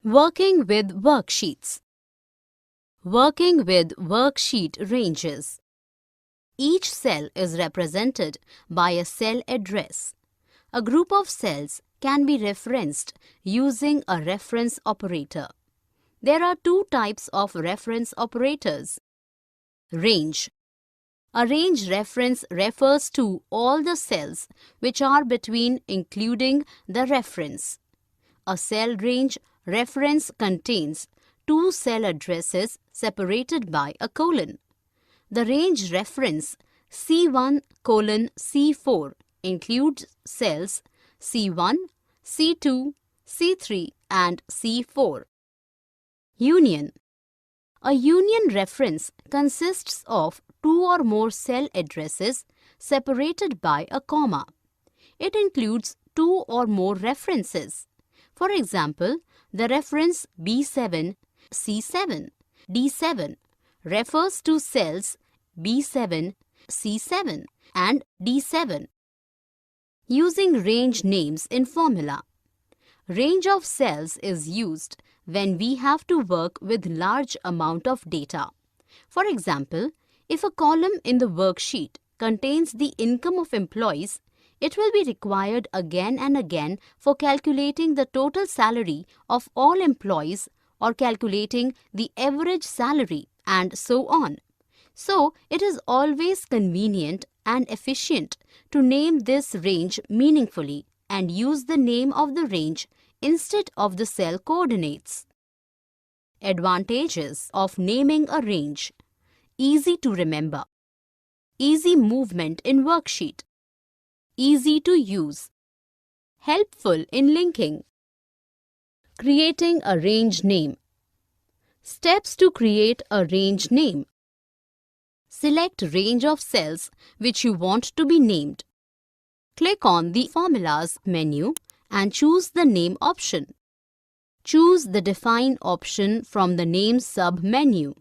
Working with Worksheets. Working with worksheet ranges. Each cell is represented by a cell address. A group of cells can be referenced using a reference operator. There are two types of reference operators. Range. A range reference refers to all the cells which are between including the reference. A cell range reference contains two cell addresses separated by a colon. The range reference C1 colon C4 includes cells C1, C2, C3 and C4. Union. A union reference consists of two or more cell addresses separated by a comma. It includes two or more references. For example, the reference B7, C7, D7 refers to cells B7, C7 and D7. Using range names in formula. Range of cells is used when we have to work with large amount of data. For example, if a column in the worksheet contains the income of employees, it will be required again and again for calculating the total salary of all employees or calculating the average salary and so on. So, it is always convenient and efficient to name this range meaningfully and use the name of the range instead of the cell coordinates. Advantages of naming a range. Easy to remember. Easy movement in worksheet. Easy to use. Helpful in linking. Creating a range name. Steps to create a range name. Select range of cells which you want to be named. Click on the Formulas menu and choose the Name option. Choose the Define option from the Name sub-menu.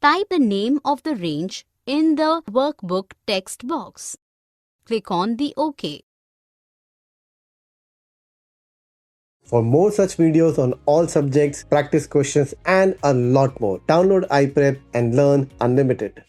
Type the name of the range in the workbook text box. Click on the OK. For more such videos on all subjects, practice questions and a lot more, download iPrep and learn unlimited.